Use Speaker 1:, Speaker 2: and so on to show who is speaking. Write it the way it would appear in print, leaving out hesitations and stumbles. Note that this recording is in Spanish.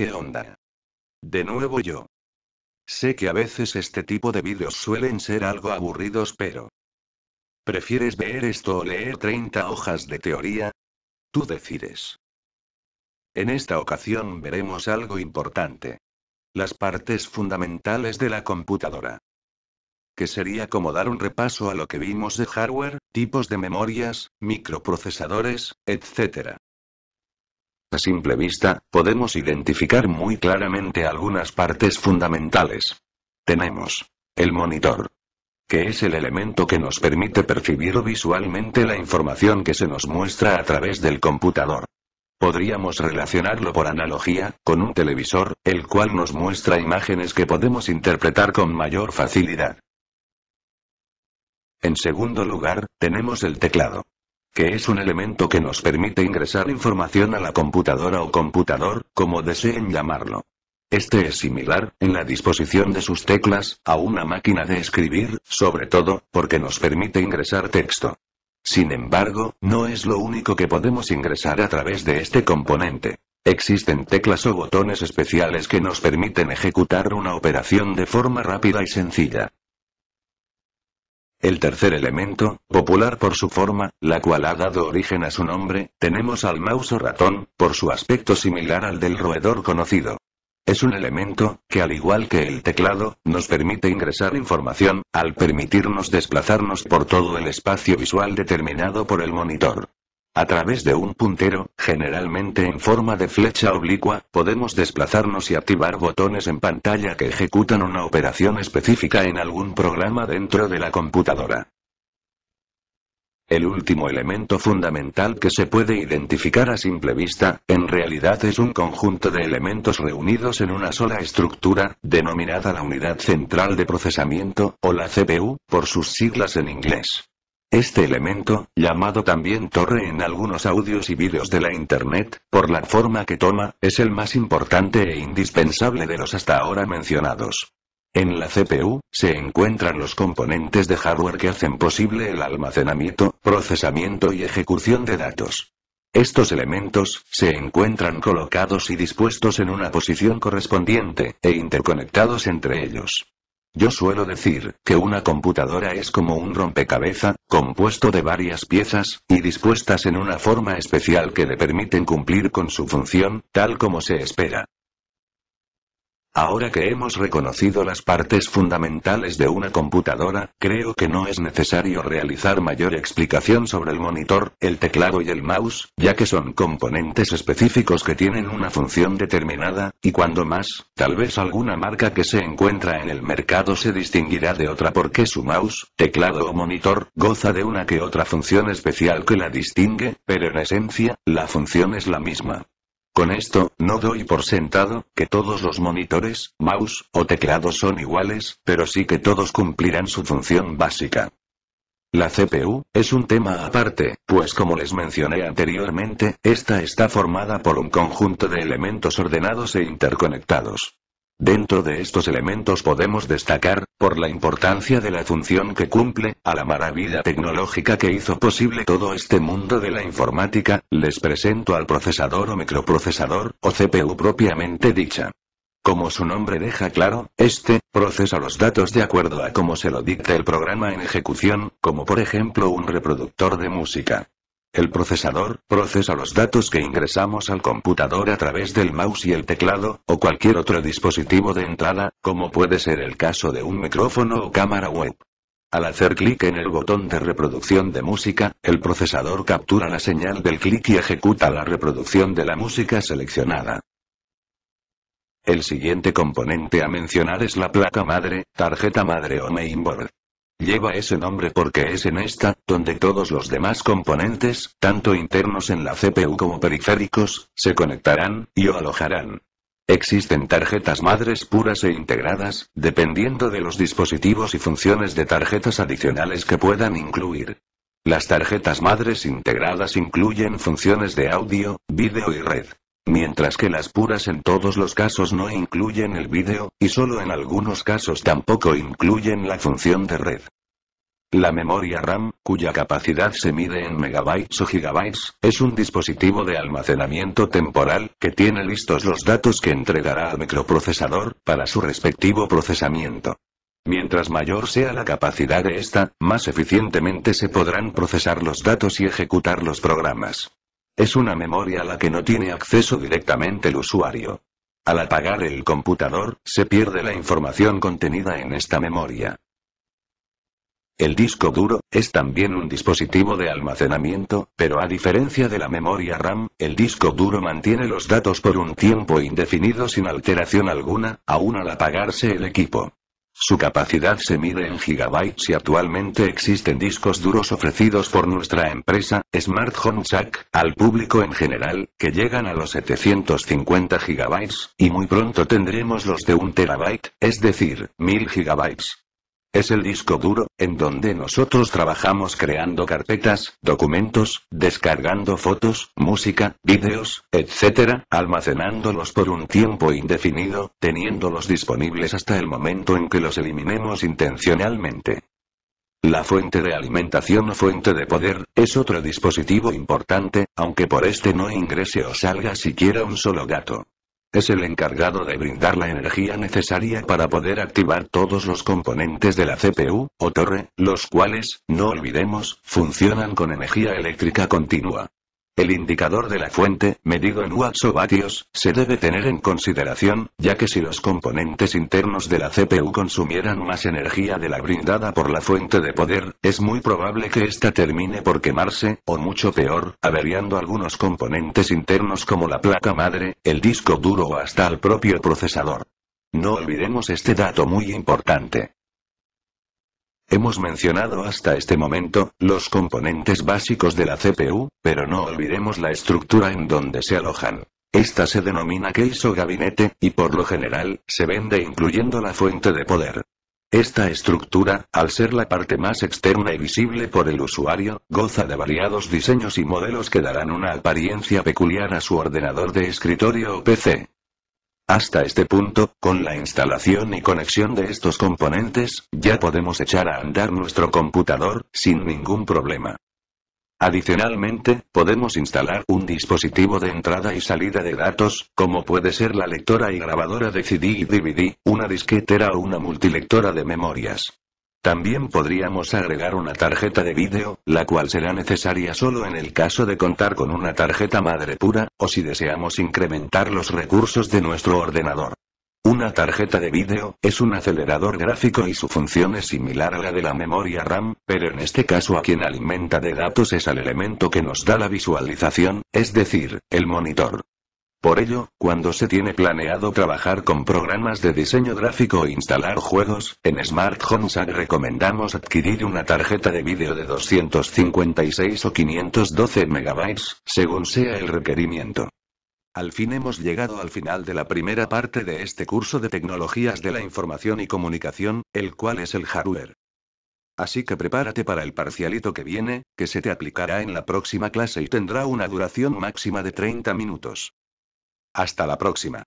Speaker 1: ¿Qué onda? De nuevo yo. Sé que a veces este tipo de vídeos suelen ser algo aburridos, pero... ¿prefieres ver esto o leer 30 hojas de teoría? Tú decides. En esta ocasión veremos algo importante. Las partes fundamentales de la computadora. Que sería como dar un repaso a lo que vimos de hardware, tipos de memorias, microprocesadores, etc. A simple vista, podemos identificar muy claramente algunas partes fundamentales. Tenemos el monitor, que es el elemento que nos permite percibir visualmente la información que se nos muestra a través del computador. Podríamos relacionarlo por analogía, con un televisor, el cual nos muestra imágenes que podemos interpretar con mayor facilidad. En segundo lugar, tenemos el teclado, que es un elemento que nos permite ingresar información a la computadora o computador, como deseen llamarlo. Este es similar, en la disposición de sus teclas, a una máquina de escribir, sobre todo, porque nos permite ingresar texto. Sin embargo, no es lo único que podemos ingresar a través de este componente. Existen teclas o botones especiales que nos permiten ejecutar una operación de forma rápida y sencilla. El tercer elemento, popular por su forma, la cual ha dado origen a su nombre, tenemos al mouse o ratón, por su aspecto similar al del roedor conocido. Es un elemento, que al igual que el teclado, nos permite ingresar información, al permitirnos desplazarnos por todo el espacio visual determinado por el monitor. A través de un puntero, generalmente en forma de flecha oblicua, podemos desplazarnos y activar botones en pantalla que ejecutan una operación específica en algún programa dentro de la computadora. El último elemento fundamental que se puede identificar a simple vista, en realidad es un conjunto de elementos reunidos en una sola estructura, denominada la unidad central de procesamiento, o la CPU, por sus siglas en inglés. Este elemento, llamado también torre en algunos audios y vídeos de la Internet, por la forma que toma, es el más importante e indispensable de los hasta ahora mencionados. En la CPU, se encuentran los componentes de hardware que hacen posible el almacenamiento, procesamiento y ejecución de datos. Estos elementos, se encuentran colocados y dispuestos en una posición correspondiente, e interconectados entre ellos. Yo suelo decir, que una computadora es como un rompecabezas, compuesto de varias piezas, y dispuestas en una forma especial que le permiten cumplir con su función, tal como se espera. Ahora que hemos reconocido las partes fundamentales de una computadora, creo que no es necesario realizar mayor explicación sobre el monitor, el teclado y el mouse, ya que son componentes específicos que tienen una función determinada, y cuando más, tal vez alguna marca que se encuentra en el mercado se distinguirá de otra porque su mouse, teclado o monitor, goza de una que otra función especial que la distingue, pero en esencia, la función es la misma. Con esto, no doy por sentado, que todos los monitores, mouse, o teclados son iguales, pero sí que todos cumplirán su función básica. La CPU, es un tema aparte, pues como les mencioné anteriormente, esta está formada por un conjunto de elementos ordenados e interconectados. Dentro de estos elementos podemos destacar, por la importancia de la función que cumple, a la maravilla tecnológica que hizo posible todo este mundo de la informática, les presento al procesador o microprocesador, o CPU propiamente dicha. Como su nombre deja claro, este, procesa los datos de acuerdo a cómo se lo dicta el programa en ejecución, como por ejemplo un reproductor de música. El procesador, procesa los datos que ingresamos al computador a través del mouse y el teclado, o cualquier otro dispositivo de entrada, como puede ser el caso de un micrófono o cámara web. Al hacer clic en el botón de reproducción de música, el procesador captura la señal del clic y ejecuta la reproducción de la música seleccionada. El siguiente componente a mencionar es la placa madre, tarjeta madre o mainboard. Lleva ese nombre porque es en esta, donde todos los demás componentes, tanto internos en la CPU como periféricos, se conectarán, y o alojarán. Existen tarjetas madres puras e integradas, dependiendo de los dispositivos y funciones de tarjetas adicionales que puedan incluir. Las tarjetas madres integradas incluyen funciones de audio, vídeo y red. Mientras que las puras en todos los casos no incluyen el vídeo, y solo en algunos casos tampoco incluyen la función de red. La memoria RAM, cuya capacidad se mide en megabytes o gigabytes, es un dispositivo de almacenamiento temporal, que tiene listos los datos que entregará al microprocesador, para su respectivo procesamiento. Mientras mayor sea la capacidad de esta, más eficientemente se podrán procesar los datos y ejecutar los programas. Es una memoria a la que no tiene acceso directamente el usuario. Al apagar el computador, se pierde la información contenida en esta memoria. El disco duro es también un dispositivo de almacenamiento, pero a diferencia de la memoria RAM, el disco duro mantiene los datos por un tiempo indefinido sin alteración alguna, aún al apagarse el equipo. Su capacidad se mide en gigabytes y actualmente existen discos duros ofrecidos por nuestra empresa, Smart Home Jack, al público en general, que llegan a los 750 gigabytes, y muy pronto tendremos los de 1 terabyte, es decir, 1000 gigabytes. Es el disco duro, en donde nosotros trabajamos creando carpetas, documentos, descargando fotos, música, vídeos, etc., almacenándolos por un tiempo indefinido, teniéndolos disponibles hasta el momento en que los eliminemos intencionalmente. La fuente de alimentación o fuente de poder, es otro dispositivo importante, aunque por este no ingrese o salga siquiera un solo dato. Es el encargado de brindar la energía necesaria para poder activar todos los componentes de la CPU, o torre, los cuales, no olvidemos, funcionan con energía eléctrica continua. El indicador de la fuente, medido en watts o vatios, se debe tener en consideración, ya que si los componentes internos de la CPU consumieran más energía de la brindada por la fuente de poder, es muy probable que ésta termine por quemarse, o mucho peor, averiando algunos componentes internos como la placa madre, el disco duro o hasta el propio procesador. No olvidemos este dato muy importante. Hemos mencionado hasta este momento, los componentes básicos de la CPU, pero no olvidemos la estructura en donde se alojan. Esta se denomina case o gabinete, y por lo general, se vende incluyendo la fuente de poder. Esta estructura, al ser la parte más externa y visible por el usuario, goza de variados diseños y modelos que darán una apariencia peculiar a su ordenador de escritorio o PC. Hasta este punto, con la instalación y conexión de estos componentes, ya podemos echar a andar nuestro computador, sin ningún problema. Adicionalmente, podemos instalar un dispositivo de entrada y salida de datos, como puede ser la lectora y grabadora de CD y DVD, una disquetera o una multilectora de memorias. También podríamos agregar una tarjeta de vídeo, la cual será necesaria solo en el caso de contar con una tarjeta madre pura, o si deseamos incrementar los recursos de nuestro ordenador. Una tarjeta de vídeo es un acelerador gráfico y su función es similar a la de la memoria RAM, pero en este caso a quien alimenta de datos es al elemento que nos da la visualización, es decir, el monitor. Por ello, cuando se tiene planeado trabajar con programas de diseño gráfico o instalar juegos, en Smart Home Jack recomendamos adquirir una tarjeta de vídeo de 256 o 512 MB, según sea el requerimiento. Al fin hemos llegado al final de la primera parte de este curso de tecnologías de la información y comunicación, el cual es el hardware. Así que prepárate para el parcialito que viene, que se te aplicará en la próxima clase y tendrá una duración máxima de 30 minutos. Hasta la próxima.